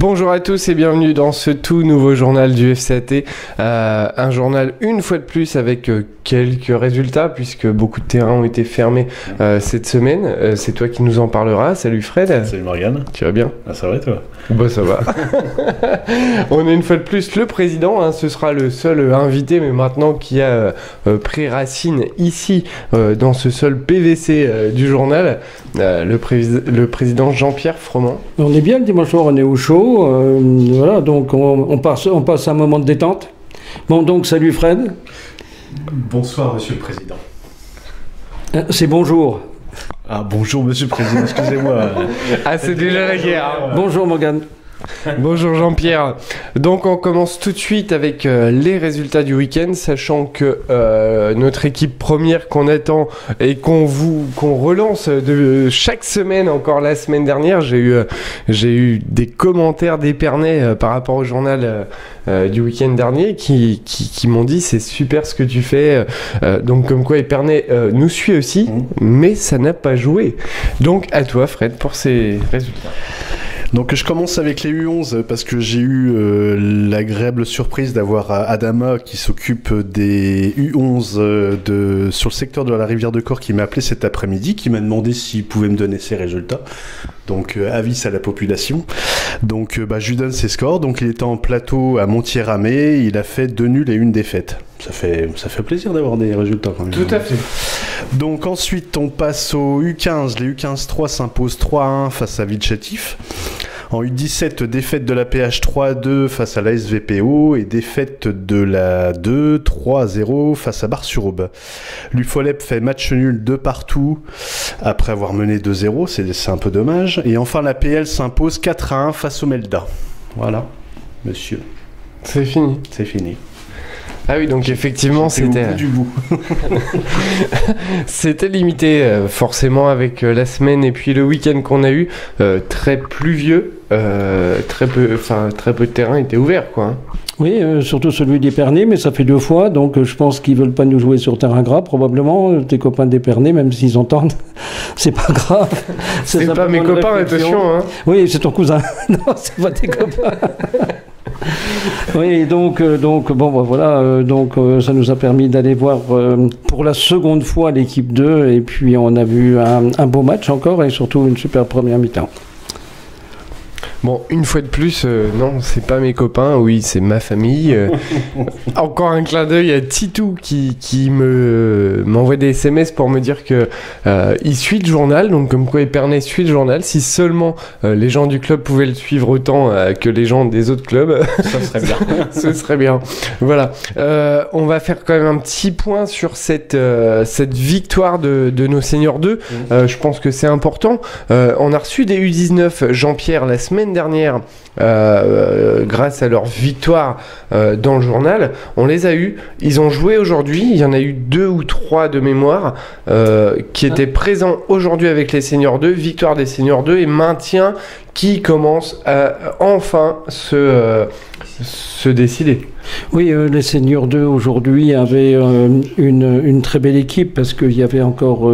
Bonjour à tous et bienvenue dans ce tout nouveau journal du FCAT. Un journal une fois de plus avec quelques résultats puisque beaucoup de terrains ont été fermés cette semaine. C'est toi qui nous en parleras. Salut Fred. Salut Morgane. Tu vas bien? Ça va et toi? Bah ça va. On est une fois de plus le président, hein, ce sera le seul invité mais maintenant qui a pris racine ici dans ce seul PVC du journal, le président Jean-Pierre Froment. On est bien le dimanche soir, on est au chaud, voilà, donc on passe un moment de détente. Bon, donc salut Fred. Bonsoir Monsieur le Président. C'est bonjour. Ah bonjour Monsieur le Président, excusez-moi. Ah c'est déjà la guerre. Hein. Bonjour Morgane. Bonjour Jean-Pierre. Donc on commence tout de suite avec les résultats du week-end, sachant que notre équipe première qu'on attend et qu'on relance de chaque semaine, encore la semaine dernière, j'ai eu des commentaires d'Épernay par rapport au journal du week-end dernier qui m'ont dit c'est super ce que tu fais. Donc comme quoi Épernay nous suit aussi, mais ça n'a pas joué. Donc à toi Fred pour ces résultats. Donc je commence avec les U11 parce que j'ai eu l'agréable surprise d'avoir Adama qui s'occupe des U11 sur le secteur de la rivière de Corps qui m'a appelé cet après-midi, qui m'a demandé s'il pouvait me donner ses résultats. Donc avis à la population. Donc je lui donne ses scores. Donc il était en plateau à Montier-Ramé, il a fait 2 nuls et 1 défaite. Ça fait plaisir d'avoir des résultats quand même. Tout à fait. Donc ensuite on passe au U15. Les U15-3 s'imposent 3-1 face à Vilchatif. En U17, défaite de la PH 3-2 face à la SVPO et défaite de la 2 3-0 face à Bar-sur-Aube. L'UFOLEP fait match nul 2 partout après avoir mené 2-0, c'est un peu dommage. Et enfin la PL s'impose 4-1 face au Melda. Voilà, monsieur. C'est fini. C'est fini. Ah oui, donc effectivement, c'était du bout. C'était limité forcément avec la semaine et puis le week-end qu'on a eu, très pluvieux, très peu de terrain était ouvert, quoi. Hein. Oui, surtout celui d'Épernay, mais ça fait 2 fois, donc je pense qu'ils veulent pas nous jouer sur terrain gras, probablement. Tes copains d'Épernay, même s'ils entendent, c'est pas grave. C'est pas mes copains, attention. Hein. Oui, c'est ton cousin. Non, c'est pas tes copains. Oui, donc bon, voilà, ça nous a permis d'aller voir pour la seconde fois l'équipe 2, et puis on a vu un beau match encore, et surtout une super première mi-temps. Bon, une fois de plus, non, c'est pas mes copains, oui, c'est ma famille. Encore un clin d'œil à Titou qui m'envoie des SMS pour me dire que il suit le journal, donc comme quoi Épernay suit le journal. Si seulement les gens du club pouvaient le suivre autant que les gens des autres clubs, ça serait bien. Ce serait bien. Voilà. On va faire quand même un petit point sur cette victoire de nos seniors 2. Je pense que c'est important. On a reçu des U19, Jean-Pierre, la semaine dernière, grâce à leur victoire dans le journal. On les a eus, ils ont joué aujourd'hui, il y en a eu 2 ou 3 de mémoire qui étaient présents aujourd'hui avec les seniors 2, victoire des seniors 2 et maintien qui commence à enfin se décider. Oui, les seniors 2 aujourd'hui avaient une très belle équipe parce qu'il y avait encore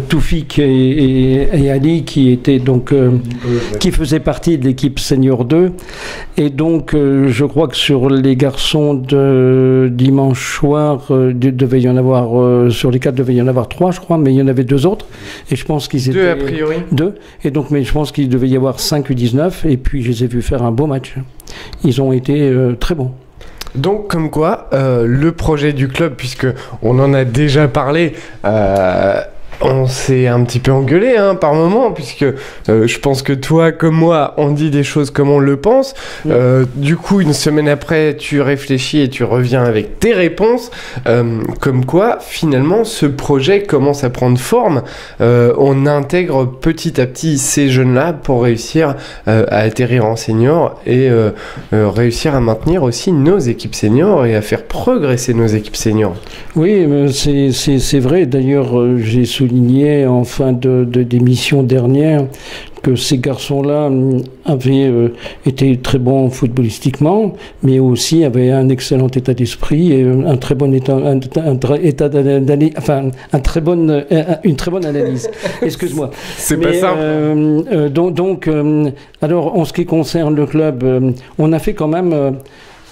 Toufik et Ali qui étaient donc qui faisaient partie de l'équipe senior 2 et donc je crois que sur les garçons de dimanche soir devait y en avoir sur les 4 devait y en avoir 3 je crois, mais il y en avait 2 autres et je pense qu'ils étaient 2 a priori 2 et donc mais je pense qu'il devait y avoir 5 U19 et puis je les ai vus faire un beau match. Ils ont été très bons. Donc comme quoi, le projet du club, puisque on en a déjà parlé, on s'est un petit peu engueulé par moment, puisque je pense que toi comme moi, on dit des choses comme on le pense. Du coup, une semaine après, tu réfléchis et tu reviens avec tes réponses. Comme quoi, finalement, ce projet commence à prendre forme. On intègre petit à petit ces jeunes-là pour réussir à atterrir en senior et réussir à maintenir aussi nos équipes seniors et à faire progresser nos équipes seniors. Oui, c'est vrai. D'ailleurs, j'ai souligné souligné en fin d'émission dernière que ces garçons-là avaient été très bons footballistiquement, mais aussi avaient un excellent état d'esprit et un très bon une très bonne analyse. Excuse-moi. C'est pas simple. Alors, en ce qui concerne le club, on a fait quand même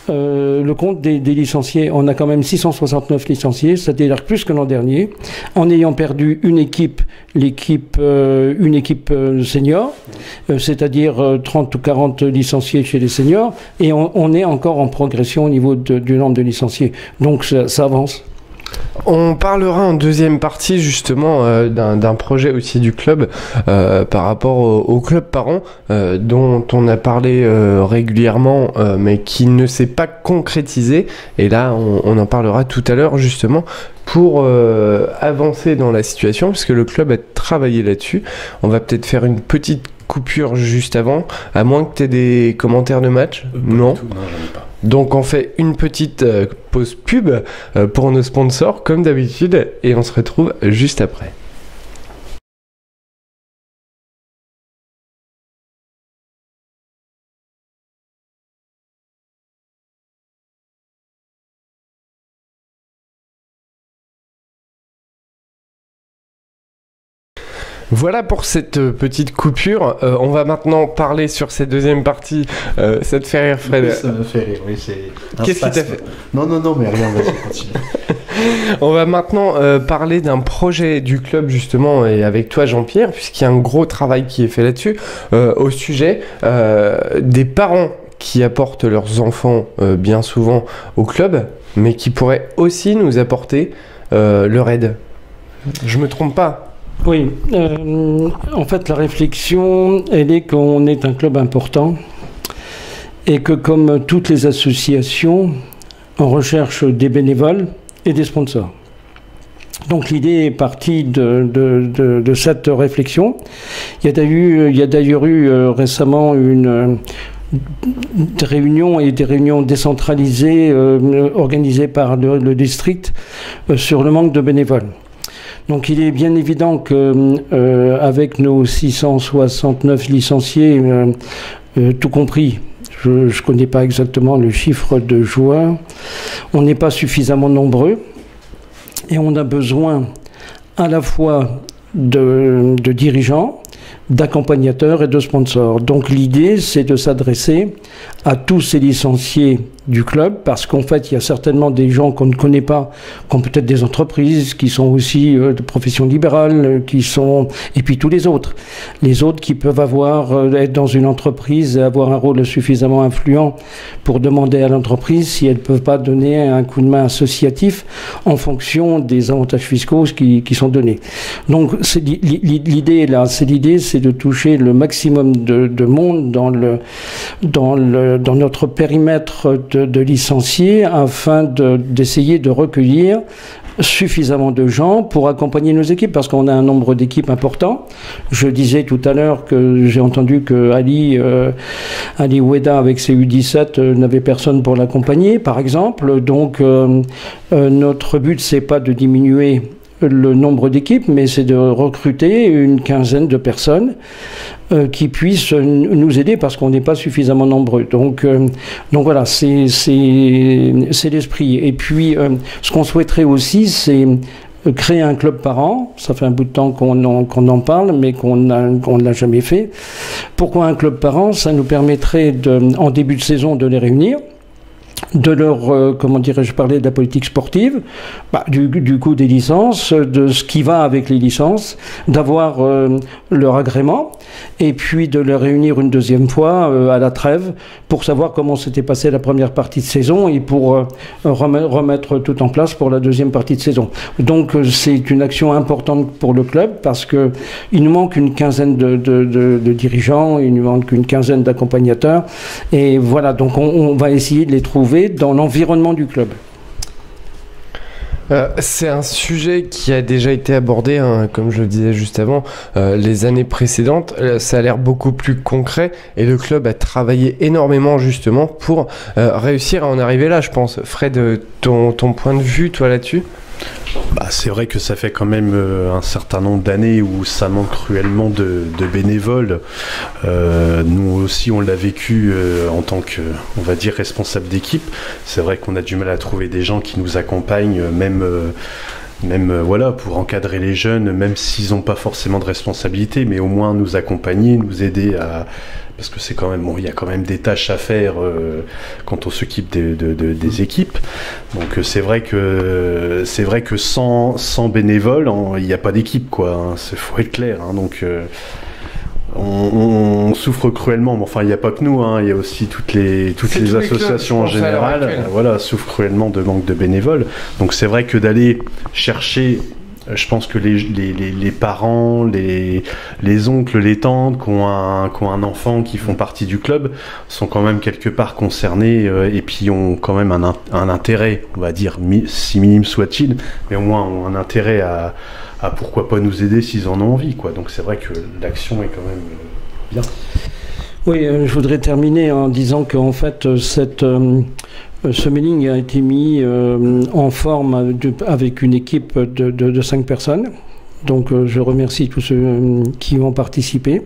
le compte des licenciés. On a quand même 669 licenciés, c'est-à-dire plus que l'an dernier, en ayant perdu une équipe senior, c'est-à-dire 30 ou 40 licenciés chez les seniors, et on est encore en progression au niveau du nombre de licenciés. Donc ça avance. On parlera en deuxième partie justement d'un projet aussi du club par rapport au club parent dont on a parlé régulièrement mais qui ne s'est pas concrétisé, et là on en parlera tout à l'heure justement pour avancer dans la situation, puisque le club a travaillé là-dessus. On va peut-être faire une petite coupure juste avant, à moins que tu aies des commentaires de match. Non, j'en ai pas. Donc on fait une petite pause pub pour nos sponsors comme d'habitude, et on se retrouve juste après. Voilà pour cette petite coupure. On va maintenant parler sur cette deuxième partie. Ça te fait rire, Fred? Oui, ça me fait rire, oui. Qu'est-ce qui t'a fait? Non, mais rien, vas-y, continue. On va maintenant parler d'un projet du club, justement, et avec toi, Jean-Pierre, puisqu'il y a un gros travail qui est fait là-dessus, au sujet des parents qui apportent leurs enfants bien souvent au club, mais qui pourraient aussi nous apporter leur aide. Je me trompe pas? Oui, en fait la réflexion, elle est qu'on est un club important et que comme toutes les associations, on recherche des bénévoles et des sponsors. Donc l'idée est partie de cette réflexion. Il y a d'ailleurs eu récemment des réunions décentralisées organisées par le district sur le manque de bénévoles. Donc il est bien évident qu'avec nos 669 licenciés, tout compris, je ne connais pas exactement le chiffre de joueurs, on n'est pas suffisamment nombreux et on a besoin à la fois de dirigeants, d'accompagnateurs et de sponsors. Donc l'idée, c'est de s'adresser à tous ces licenciés du club, parce qu'en fait, il y a certainement des gens qu'on ne connaît pas, qui ont peut-être des entreprises, qui sont aussi de profession libérale, et puis tous les autres. Les autres qui peuvent être dans une entreprise et avoir un rôle suffisamment influent pour demander à l'entreprise si elles ne peuvent pas donner un coup de main associatif en fonction des avantages fiscaux qui sont donnés. Donc l'idée là, c'est de toucher le maximum de monde dans notre périmètre de licenciés, afin d'essayer de recueillir suffisamment de gens pour accompagner nos équipes, parce qu'on a un nombre d'équipes important. Je disais tout à l'heure que j'ai entendu que Ali Oueda avec ses U17 n'avait personne pour l'accompagner, par exemple. Donc notre but, c'est pas de diminuer le nombre d'équipes, mais c'est de recruter une quinzaine de personnes qui puissent nous aider, parce qu'on n'est pas suffisamment nombreux. Donc voilà, c'est l'esprit. Et puis, ce qu'on souhaiterait aussi, c'est créer un club par an. Ça fait un bout de temps qu'on en parle, mais qu'on ne l'a jamais fait. Pourquoi un club par an? Ça nous permettrait, en début de saison, de les réunir, de leur, comment dirais-je, parler de la politique sportive, du coût des licences, de ce qui va avec les licences, d'avoir leur agrément, et puis de les réunir une deuxième fois à la trêve pour savoir comment s'était passée la première partie de saison et pour remettre tout en place pour la deuxième partie de saison. Donc c'est une action importante pour le club, parce que il nous manque une quinzaine de dirigeants, il nous manque une quinzaine d'accompagnateurs, et voilà, donc on va essayer de les trouver dans l'environnement du club. C'est un sujet qui a déjà été abordé, hein, comme je le disais juste avant, les années précédentes. Ça a l'air beaucoup plus concret, et le club a travaillé énormément justement pour réussir à en arriver là, je pense. Fred, ton point de vue, toi, là-dessus? Bah, c'est vrai que ça fait quand même un certain nombre d'années où ça manque cruellement de bénévoles. Nous aussi, on l'a vécu en tant que, on va dire, responsable d'équipe. C'est vrai qu'on a du mal à trouver des gens qui nous accompagnent, même voilà, pour encadrer les jeunes, même s'ils n'ont pas forcément de responsabilité, mais au moins nous accompagner, nous aider à... Parce que c'est quand même, bon, il y a quand même des tâches à faire quand on s'occupe des équipes. Donc c'est vrai que sans bénévoles, il n'y a pas d'équipe, quoi. Hein, faut être clair. Hein, donc on souffre cruellement. Mais enfin, il n'y a pas que nous. Hein, il y a aussi toutes les associations en général. Voilà, souffrent cruellement de manque de bénévoles. Donc c'est vrai que d'aller chercher. Je pense que les parents, les oncles, les tantes qui ont un enfant qui font partie du club sont quand même quelque part concernés et puis ont quand même un intérêt, on va dire, si minime soit-il, mais au moins ont un intérêt à pourquoi pas nous aider s'ils en ont envie, quoi. Donc c'est vrai que l'action est quand même bien. Oui, je voudrais terminer en disant qu'en fait, ce mailing a été mis en forme avec une équipe de 5 personnes. Donc je remercie tous ceux qui ont participé.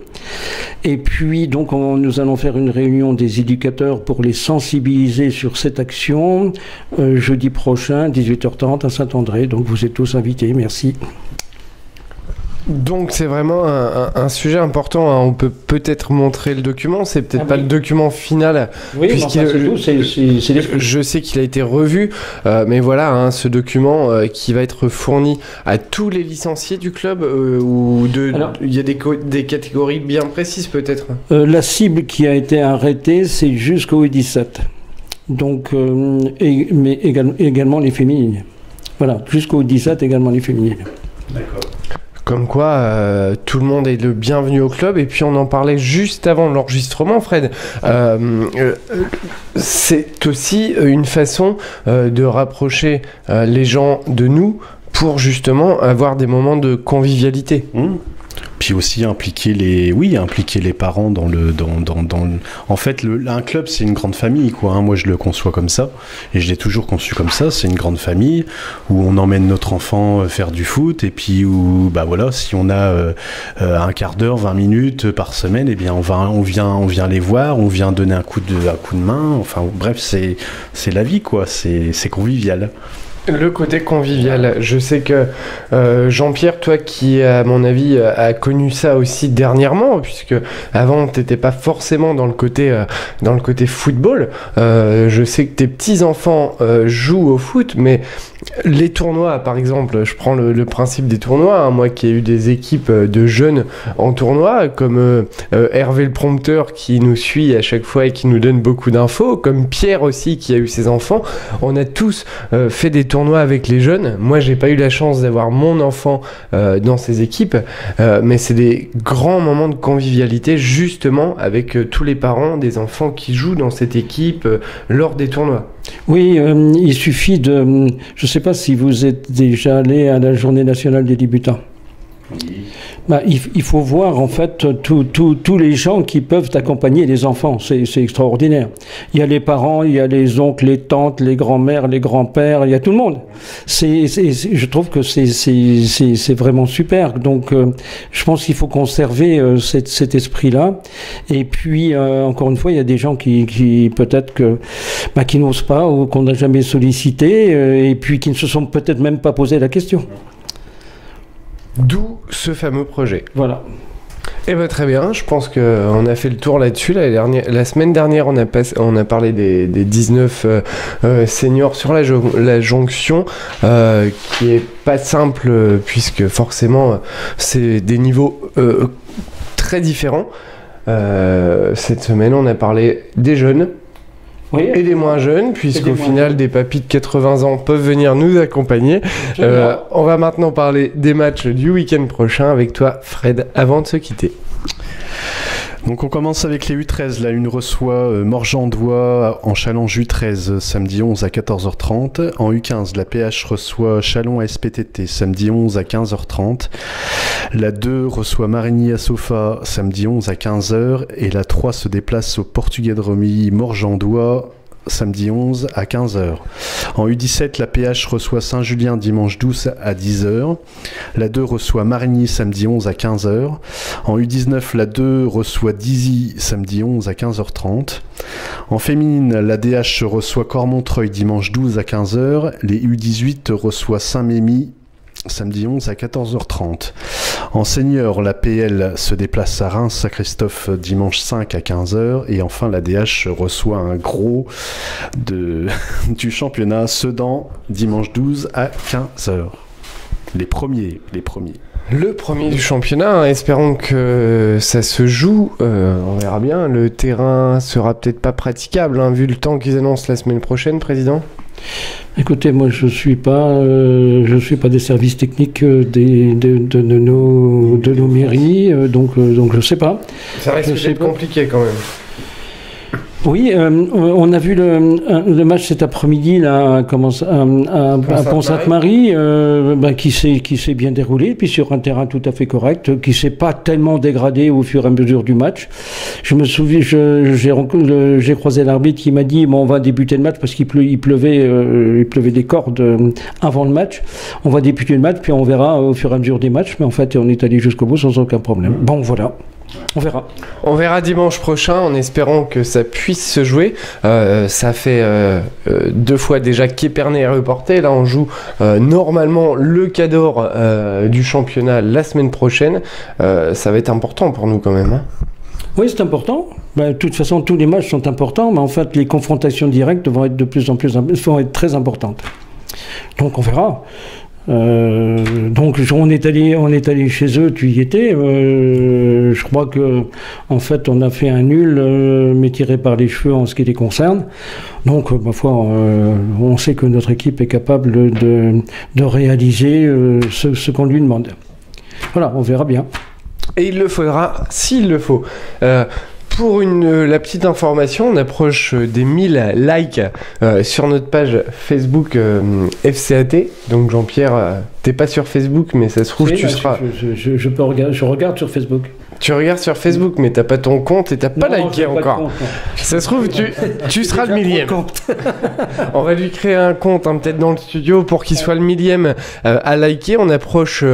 Et puis donc nous allons faire une réunion des éducateurs pour les sensibiliser sur cette action jeudi prochain, 18h30 à Saint-André. Donc vous êtes tous invités. Merci. Donc c'est vraiment un sujet important, hein. On peut peut-être montrer le document, c'est peut-être pas le document final, oui, puisque je sais qu'il a été revu, mais voilà, hein, ce document qui va être fourni à tous les licenciés du club, il y a des catégories bien précises peut-être. La cible qui a été arrêtée, c'est jusqu'au 17, donc, mais également les féminines. Voilà, jusqu'au 17 également les féminines. D'accord. Comme quoi, tout le monde est le bienvenu au club. Et puis, on en parlait juste avant l'enregistrement, Fred. C'est aussi une façon de rapprocher les gens de nous pour justement avoir des moments de convivialité. Puis aussi impliquer les parents dans le. En fait, un club, c'est une grande famille, quoi. Hein. Moi, je le conçois comme ça, et je l'ai toujours conçu comme ça. C'est une grande famille où on emmène notre enfant faire du foot, et puis où, bah voilà, si on a un quart d'heure, 20 minutes par semaine, eh bien, on vient les voir, on vient donner un coup de main. Enfin, bref, c'est la vie, quoi. C'est convivial. Le côté convivial, je sais que Jean-Pierre, toi qui à mon avis a connu ça aussi dernièrement, puisque avant t'étais pas forcément dans le côté football, je sais que tes petits-enfants jouent au foot, mais les tournois par exemple, je prends le principe des tournois, hein, moi qui ai eu des équipes de jeunes en tournoi, comme Hervé le prompteur qui nous suit à chaque fois et qui nous donne beaucoup d'infos, comme Pierre aussi qui a eu ses enfants, on a tous fait des tournois avec les jeunes. Moi, j'ai pas eu la chance d'avoir mon enfant dans ces équipes, mais c'est des grands moments de convivialité justement avec tous les parents des enfants qui jouent dans cette équipe lors des tournois. Oui, il suffit de... Je ne sais pas si vous êtes déjà allé à la Journée nationale des débutants. Oui. Bah, il faut voir en fait tous les gens qui peuvent accompagner les enfants, c'est extraordinaire. Il y a les parents, il y a les oncles, les tantes, les grands-mères, les grands-pères, il y a tout le monde. Je trouve que c'est vraiment super. Donc je pense qu'il faut conserver cet esprit-là. Et puis encore une fois, il y a des gens qui peut-être qui n'osent pas ou qu'on n'a jamais sollicité et puis qui ne se sont peut-être même pas posé la question. D'où ce fameux projet. Voilà. Eh bien très bien, je pense qu'on a fait le tour là-dessus. La semaine dernière, on a parlé des 19 seniors sur la jonction, qui est pas simple, puisque forcément, c'est des niveaux très différents. Cette semaine, on a parlé des jeunes. Oui, et des moins jeunes, puisqu'au final, des papis de 80 ans peuvent venir nous accompagner. On va maintenant parler des matchs du week-end prochain avec toi, Fred, avant de se quitter. Donc on commence avec les U13. La une reçoit Morgendois en Challenge U13 samedi 11 à 14h30. En U15, la PH reçoit Chalon SPTT samedi 11 à 15h30. La 2 reçoit Marigny à Sofa samedi 11 à 15h. Et la 3 se déplace au Portugais de Romilly Morgendois samedi 11 à 15h. En U17, la PH reçoit Saint-Julien dimanche 12 à 10h. La 2 reçoit Marigny samedi 11 à 15h. En U19, la 2 reçoit Dizy samedi 11 à 15h30. En féminine, la DH reçoit Cormontreuil dimanche 12 à 15h. Les U18 reçoit Saint-Mémy samedi 11 à 14h30. En senior, la PL se déplace à Reims-Saint-Christophe dimanche 5 à 15h. Et enfin, la DH reçoit un gros du championnat Sedan dimanche 12 à 15h. Les premiers. Le premier du championnat, hein, espérons que ça se joue, on verra bien. Le terrain sera peut-être pas praticable, hein, vu le temps qu'ils annoncent la semaine prochaine, Président. Écoutez, moi je suis pas des services techniques de nos mairies, donc je sais pas. Ça risque d'être compliqué quand même. Oui, on a vu le match cet après-midi là, à Pont-Sainte-Marie, qui s'est bien déroulé, puis sur un terrain tout à fait correct, qui s'est pas tellement dégradé au fur et à mesure du match. Je me souviens, j'ai croisé l'arbitre qui m'a dit bon, on va débuter le match parce qu'il pleuvait des cordes avant le match. On va débuter le match, puis on verra au fur et à mesure des matchs. Mais en fait, on est allé jusqu'au bout sans aucun problème. Bon, voilà. On verra. On verra dimanche prochain en espérant que ça puisse se jouer. Ça fait 2 fois déjà qu'Épernay est reporté. Là, on joue normalement le Cador du championnat la semaine prochaine. Ça va être important pour nous quand même. Hein. Oui, c'est important. De toute façon, tous les matchs sont importants, mais en fait, les confrontations directes vont être de plus en plus très importantes. Donc, on verra. Donc on est allé chez eux, tu y étais. Je crois que en fait on a fait un nul, mais tiré par les cheveux en ce qui les concerne. Donc ma foi, on sait que notre équipe est capable de réaliser ce qu'on lui demande. Voilà, on verra bien. Et il le faudra s'il le faut. Pour la petite information, on approche des 1000 likes sur notre page Facebook FCAT. Donc Jean-Pierre, t'es pas sur Facebook, mais ça se trouve tu seras... Je regarde sur Facebook. Tu regardes sur Facebook, mais t'as pas ton compte et t'as pas liké encore. Ça se trouve, tu seras le millième. On va lui créer un compte, hein, peut-être dans le studio, pour qu'il soit le millième à liker. On approche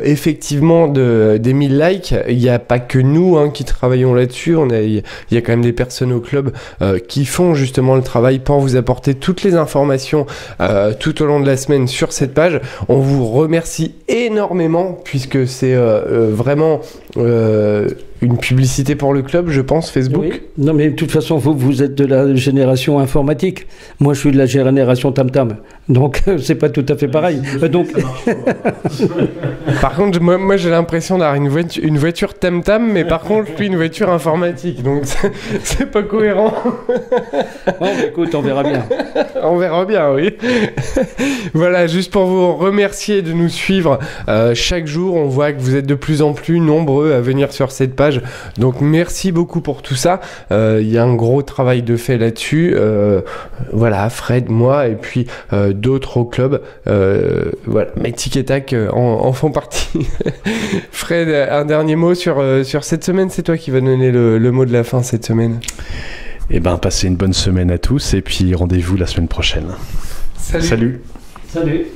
effectivement des 1000 likes. Il n'y a pas que nous qui travaillons là-dessus. Il y a quand même des personnes au club qui font justement le travail pour vous apporter toutes les informations tout au long de la semaine sur cette page. On vous remercie énormément puisque c'est vraiment... une publicité pour le club, je pense, Facebook. Oui. Non, mais de toute façon, vous êtes de la génération informatique. Moi, je suis de la génération tam-tam. Donc, c'est pas tout à fait pareil. Donc... Par contre, moi j'ai l'impression d'avoir une voiture tam-tam, mais par contre, je suis une voiture informatique. Donc, c'est pas cohérent. Bon, écoute, on verra bien. On verra bien, oui. Voilà, juste pour vous remercier de nous suivre chaque jour. On voit que vous êtes de plus en plus nombreux à venir sur cette page. Donc merci beaucoup pour tout ça. Il y a un gros travail de fait là-dessus. Voilà, Fred, moi et puis d'autres au club. Voilà, mes Tic et Tac en font partie. Fred, un dernier mot sur cette semaine. C'est toi qui vas donner le mot de la fin cette semaine. Eh ben, passez une bonne semaine à tous et puis rendez-vous la semaine prochaine. Salut. Salut.